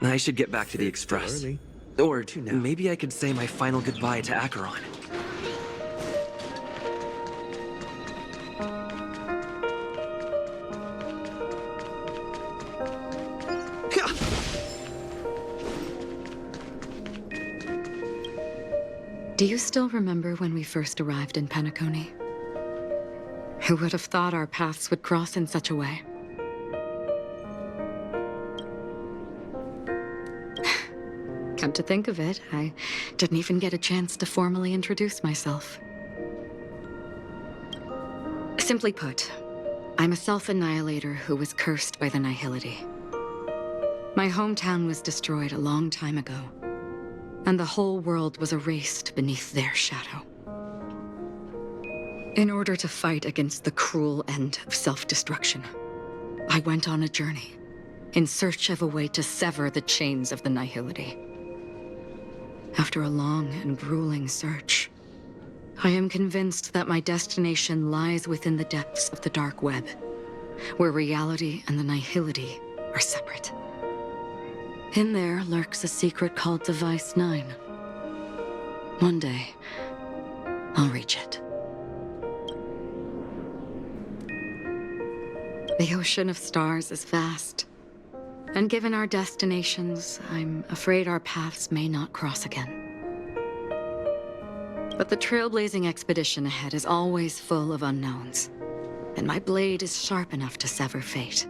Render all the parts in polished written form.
I should get back to the Express. Or maybe I could say my final goodbye to Acheron. Do you still remember when we first arrived in Penacony? Who would have thought our paths would cross in such a way? Come to think of it, I didn't even get a chance to formally introduce myself. Simply put, I'm a self-annihilator who was cursed by the Nihility. My hometown was destroyed a long time ago, and the whole world was erased beneath their shadow. In order to fight against the cruel end of self-destruction, I went on a journey in search of a way to sever the chains of the Nihility. After a long and grueling search, I am convinced that my destination lies within the depths of the dark web, where reality and the Nihility are separate. In there lurks a secret called Device 9. One day, I'll reach it. The ocean of stars is vast, and given our destinations, I'm afraid our paths may not cross again. But the trailblazing expedition ahead is always full of unknowns, and my blade is sharp enough to sever fate.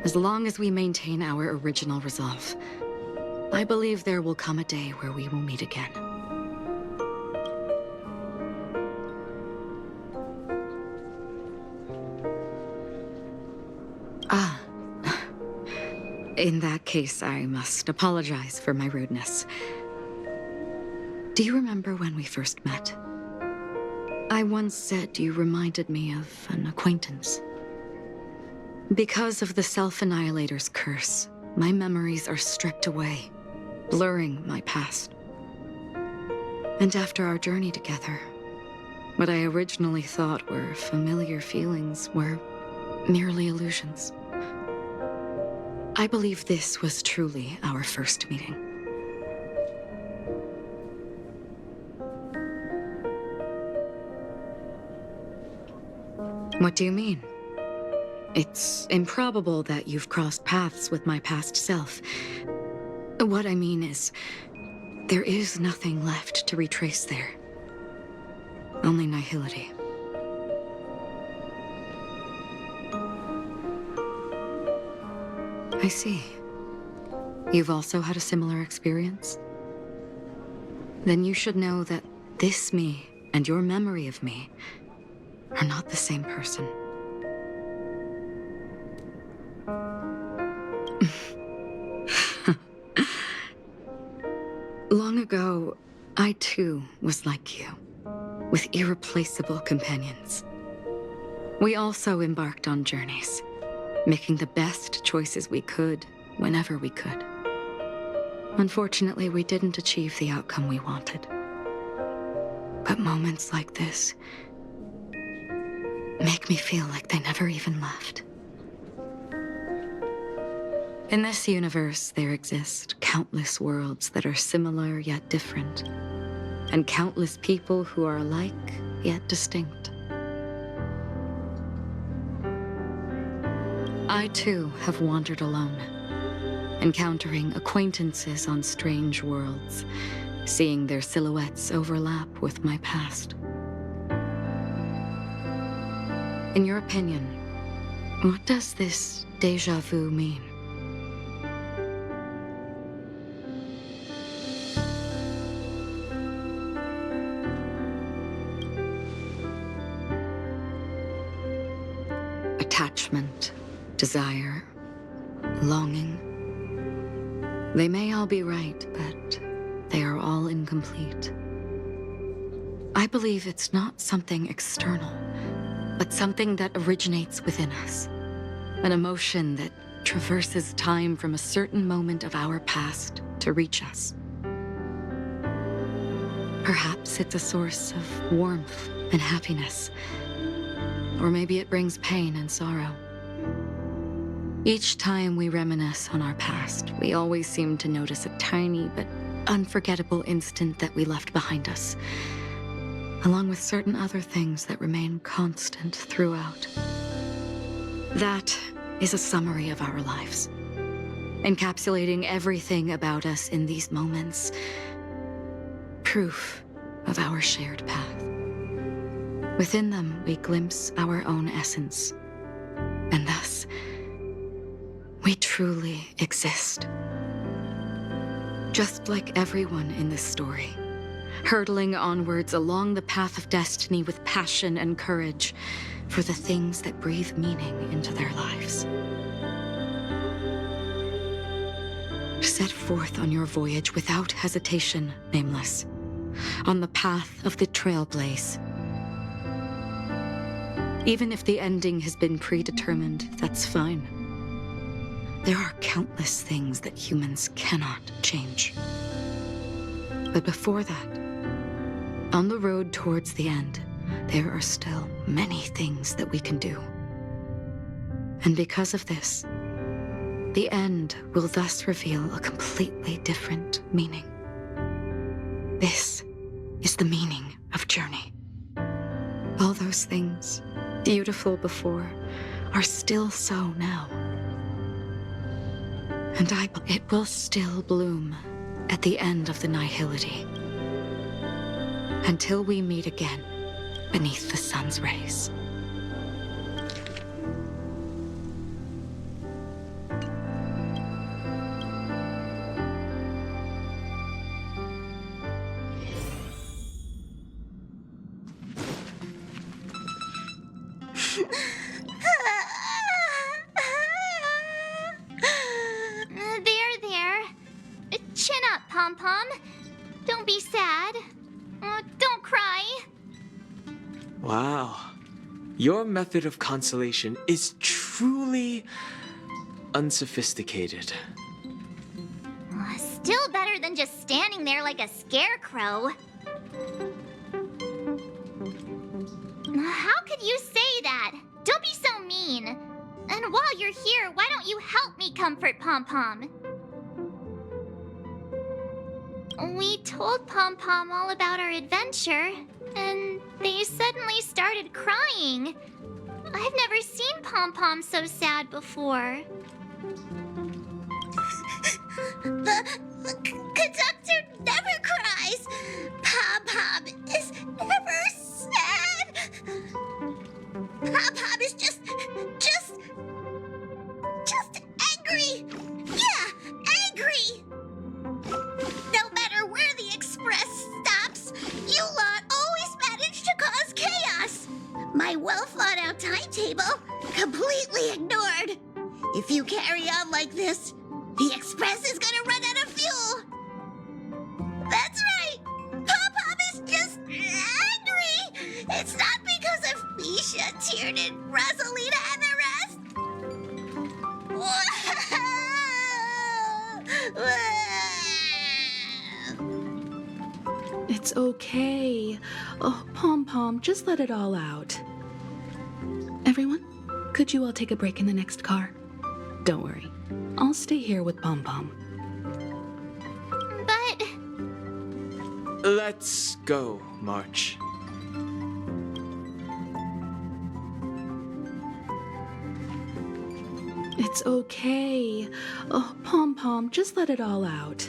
As long as we maintain our original resolve, I believe there will come a day where we will meet again. In that case, I must apologize for my rudeness. Do you remember when we first met? I once said you reminded me of an acquaintance. Because of the Self-Annihilator's curse, my memories are stripped away, blurring my past. And after our journey together, what I originally thought were familiar feelings were merely illusions. I believe this was truly our first meeting. What do you mean? It's improbable that you've crossed paths with my past self. What I mean is, there is nothing left to retrace there. Only nihility. I see. You've also had a similar experience? Then you should know that this me and your memory of me are not the same person. Long ago, I too was like you, with irreplaceable companions. We also embarked on journeys, making the best choices we could, whenever we could. Unfortunately, we didn't achieve the outcome we wanted. But moments like this make me feel like they never even left. In this universe, there exist countless worlds that are similar yet different, and countless people who are alike yet distinct. I too have wandered alone, encountering acquaintances on strange worlds, seeing their silhouettes overlap with my past. In your opinion, what does this déjà vu mean? Attachment, desire, longing. They may all be right, but they are all incomplete. I believe it's not something external, but something that originates within us. An emotion that traverses time from a certain moment of our past to reach us. Perhaps it's a source of warmth and happiness. Or maybe it brings pain and sorrow. Each time we reminisce on our past, we always seem to notice a tiny but unforgettable instant that we left behind us, along with certain other things that remain constant throughout. That is a summary of our lives, encapsulating everything about us in these moments, proof of our shared path. Within them, we glimpse our own essence, and thus, we truly exist. Just like everyone in this story, hurtling onwards along the path of destiny with passion and courage for the things that breathe meaning into their lives. Set forth on your voyage without hesitation, Nameless, on the path of the Trailblaze. Even if the ending has been predetermined, that's fine. There are countless things that humans cannot change. But before that, on the road towards the end, there are still many things that we can do. And because of this, the end will thus reveal a completely different meaning. This is the meaning of journey. All those things, beautiful before, are still so now. And it will still bloom at the end of the nihility, until we meet again beneath the sun's rays. Chin up, Pom-Pom. Don't be sad. Don't cry. Wow. Your method of consolation is truly unsophisticated. Still better than just standing there like a scarecrow. How could you say that? Don't be so mean. And while you're here, why don't you help me comfort Pom-Pom? We told Pom-Pom all about our adventure, and they suddenly started crying. I've never seen Pom-Pom so sad before. The conductor never cries. Pom-Pom is never sad. Pom-Pom is just angry. Yeah, angry. No matter where the express stops, you lot always manage to cause chaos. My well-thought-out timetable completely ignored. If you carry on like this, the express is gonna run out of fuel. That's right. Pom-Pom is just angry. It's not because of Misha, Tiernan, Rosalina, and the rest. It's okay. Oh, Pom-Pom, just let it all out. Everyone, could you all take a break in the next car? Don't worry. I'll stay here with Pom-Pom. But... Let's go, March. It's okay. Oh, Pom-Pom, just let it all out.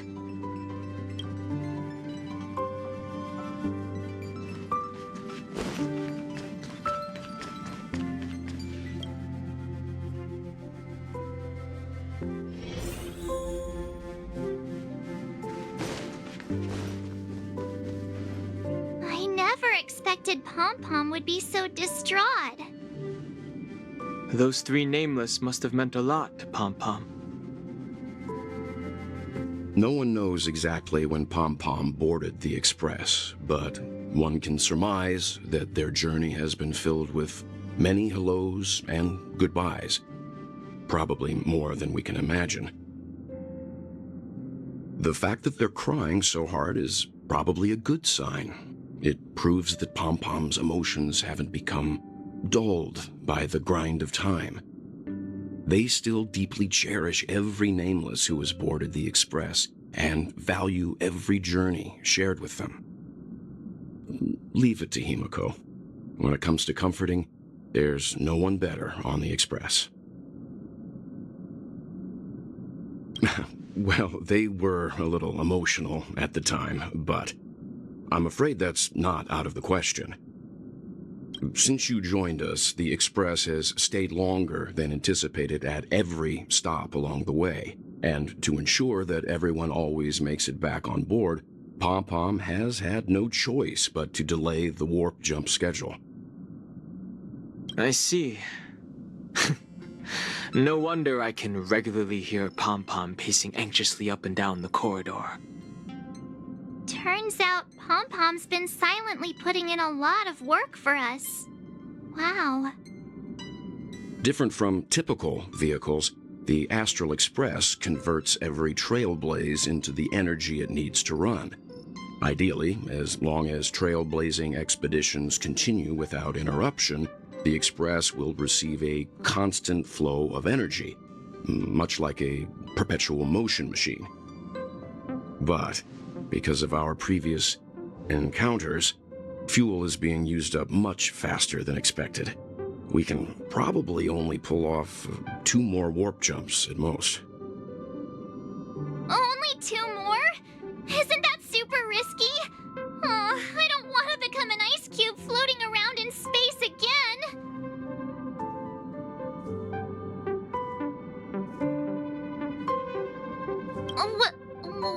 I never expected Pom-Pom would be so distraught. Those three nameless must have meant a lot to Pom-Pom. No one knows exactly when Pom-Pom boarded the express, but one can surmise that their journey has been filled with many hellos and goodbyes, probably more than we can imagine. The fact that they're crying so hard is probably a good sign. It proves that Pom-Pom's emotions haven't become dulled by the grind of time. they still deeply cherish every nameless who has boarded the Express and value every journey shared with them. Leave it to Himiko. When it comes to comforting, there's no one better on the Express. Well, they were a little emotional at the time, but I'm afraid that's not out of the question. Since you joined us, the Express has stayed longer than anticipated at every stop along the way, and to ensure that everyone always makes it back on board, Pom Pom has had no choice but to delay the warp jump schedule. I see. No wonder I can regularly hear Pom Pom pacing anxiously up and down the corridor. Turns out Pom Pom's been silently putting in a lot of work for us. Wow. Different from typical vehicles, the Astral Express converts every trailblaze into the energy it needs to run. Ideally, as long as trailblazing expeditions continue without interruption, the Express will receive a constant flow of energy, much like a perpetual motion machine. But because of our previous encounters, fuel is being used up much faster than expected. We can probably only pull off 2 more warp jumps at most. Only 2 more? Isn't that super risky? Oh, I don't want to become an ice cube floating around in space again.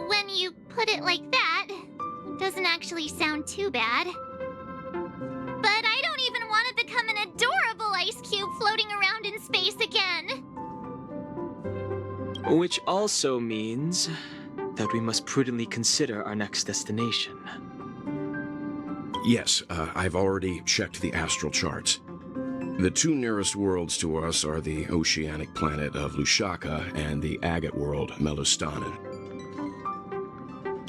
When you put it like that, it doesn't actually sound too bad. But I don't even want to become an adorable ice cube floating around in space again. Which also means that we must prudently consider our next destination. Yes, I've already checked the astral charts. The 2 nearest worlds to us are the oceanic planet of Lushaka and the agate world, Melustanen.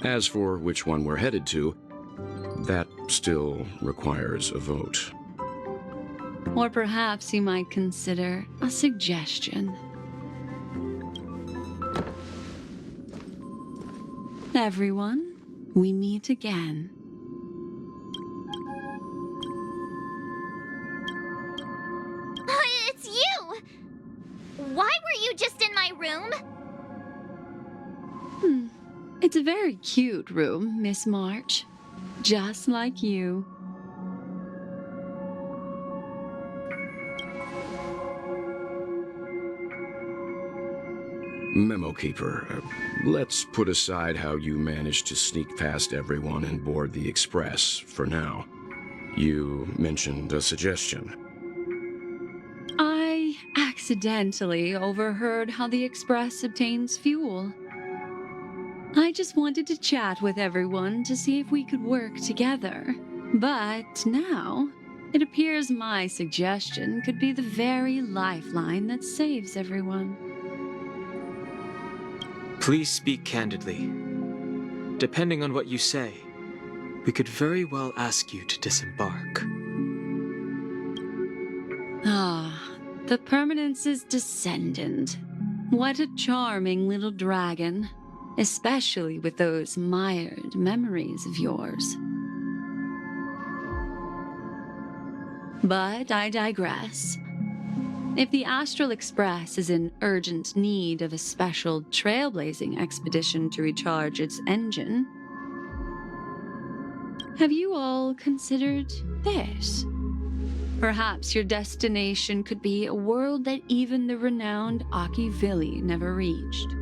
As for which one we're headed to, that still requires a vote. Or perhaps you might consider a suggestion. Everyone, we meet again. It's you! Why were you just in my room? It's a very cute room, Miss March. Just like you. Memo Keeper, let's put aside how you managed to sneak past everyone and board the Express for now. You mentioned a suggestion. I accidentally overheard how the Express obtains fuel. I just wanted to chat with everyone to see if we could work together. But now, it appears my suggestion could be the very lifeline that saves everyone. Please speak candidly. Depending on what you say, we could very well ask you to disembark. Ah, the Permanence's descendant. What a charming little dragon. Especially with those mired memories of yours. But I digress. If the Astral Express is in urgent need of a special trailblazing expedition to recharge its engine, have you all considered this? Perhaps your destination could be a world that even the renowned Akivili never reached.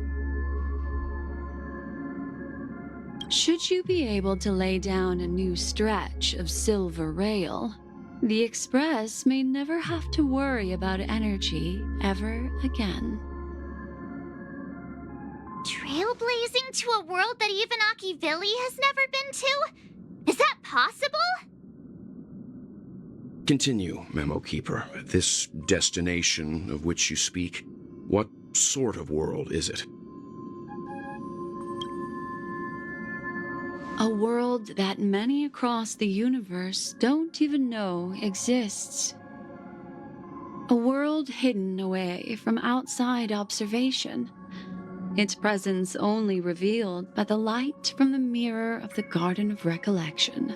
Should you be able to lay down a new stretch of silver rail, the Express may never have to worry about energy ever again. Trailblazing to a world that even Akivili has never been to? Is that possible? Continue, Memo Keeper. This destination of which you speak, what sort of world is it? A world that many across the universe don't even know exists. A world hidden away from outside observation. Its presence only revealed by the light from the mirror of the Garden of Recollection.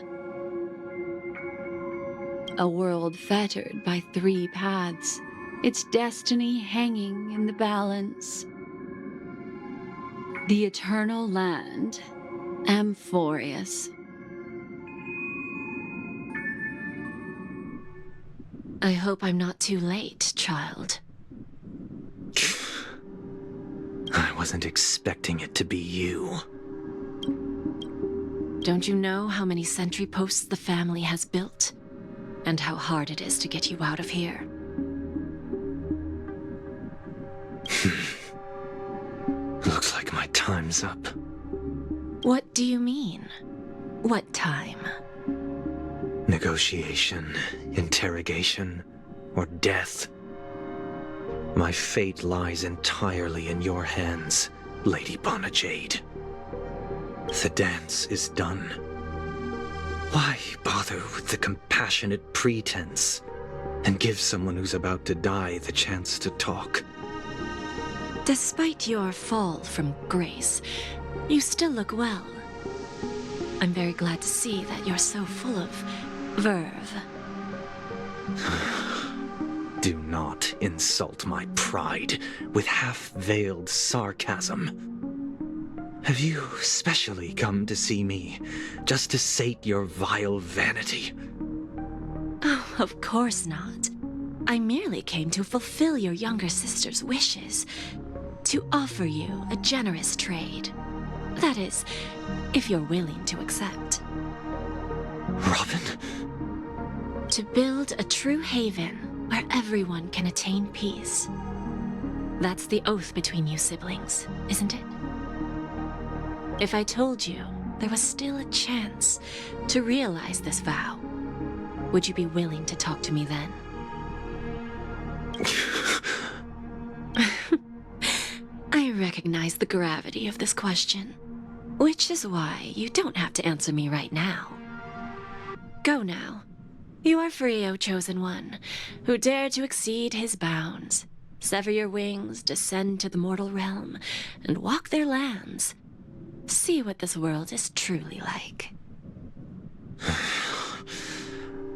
A world fettered by 3 paths, its destiny hanging in the balance. The Eternal Land, Amphorius. I hope I'm not too late, child. I wasn't expecting it to be you. Don't you know how many sentry posts the family has built? And how hard it is to get you out of here? Looks like my time's up. What do you mean? What time? Negotiation, interrogation, or death. My fate lies entirely in your hands, Lady Bonajade. The dance is done. Why bother with the compassionate pretense and give someone who's about to die the chance to talk? Despite your fall from grace, you still look well. I'm very glad to see that you're so full of verve. Do not insult my pride with half-veiled sarcasm. Have you specially come to see me just to sate your vile vanity? Oh, of course not. I merely came to fulfill your younger sister's wishes. To offer you a generous trade. That is, if you're willing to accept. Robin? To build a true haven where everyone can attain peace. That's the oath between you siblings, isn't it? If I told you there was still a chance to realize this vow, would you be willing to talk to me then? I recognize the gravity of this question, which is why you don't have to answer me right now. Go now. You are free, O Chosen One, who dare to exceed his bounds, sever your wings, descend to the mortal realm, and walk their lands. See what this world is truly like.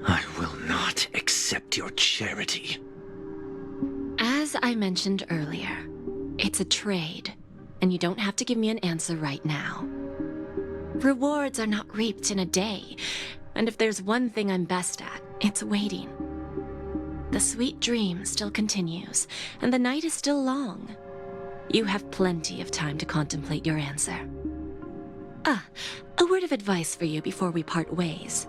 I will not accept your charity. As I mentioned earlier, it's a trade, and you don't have to give me an answer right now. Rewards are not reaped in a day, and if there's one thing I'm best at, it's waiting. The sweet dream still continues, and the night is still long. You have plenty of time to contemplate your answer. A word of advice for you before we part ways.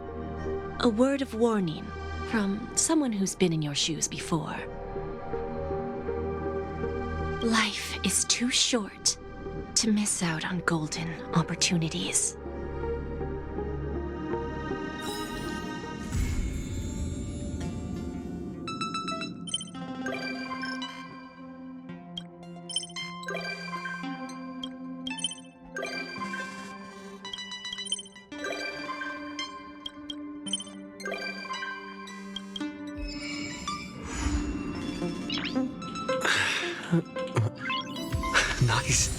A word of warning from someone who's been in your shoes before. Life is too short to miss out on golden opportunities. Nice.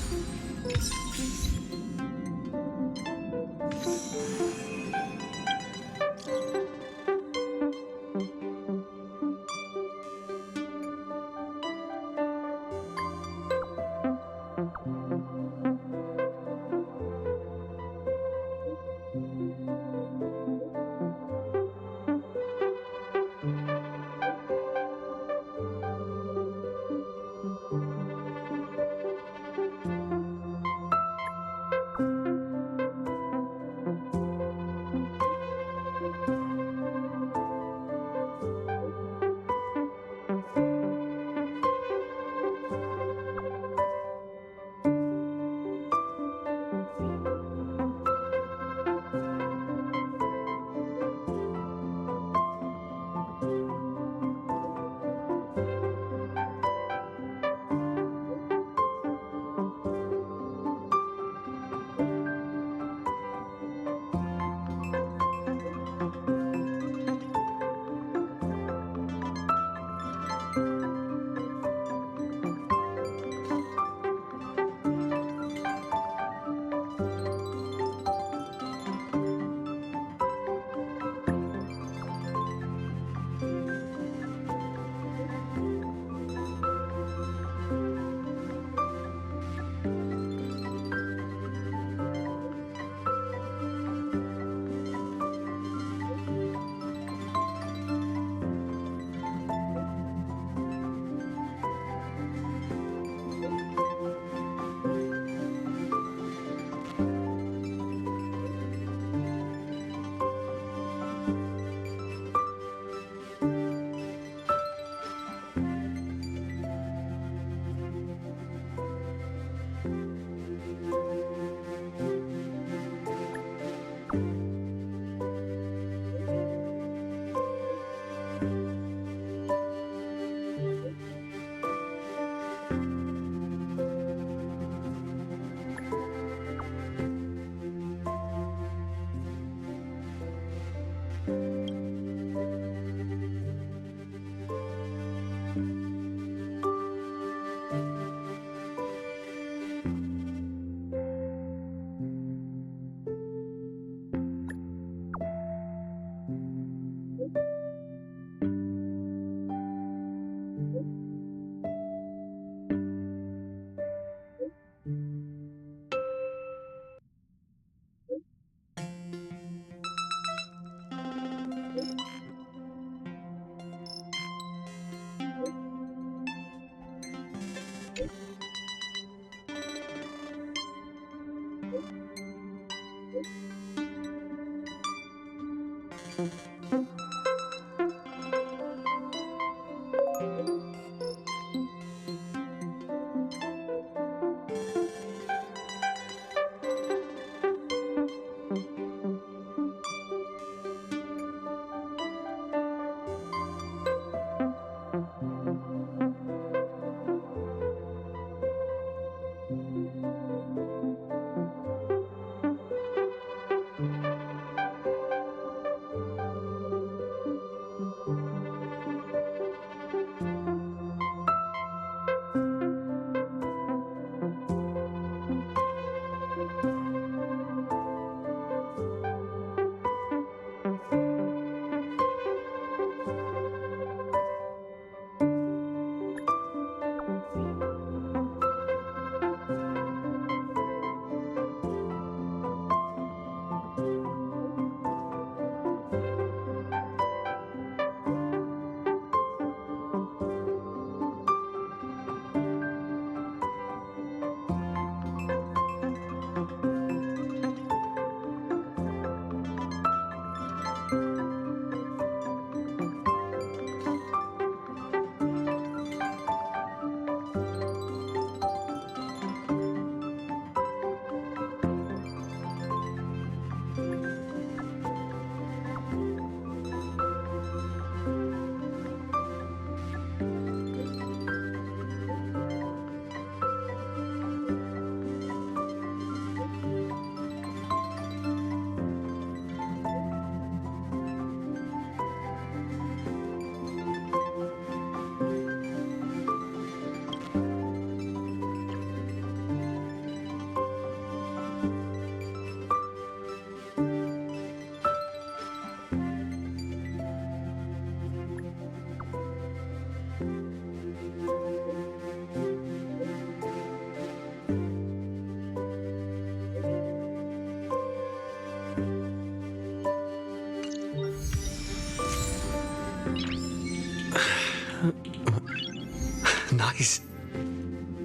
Nice.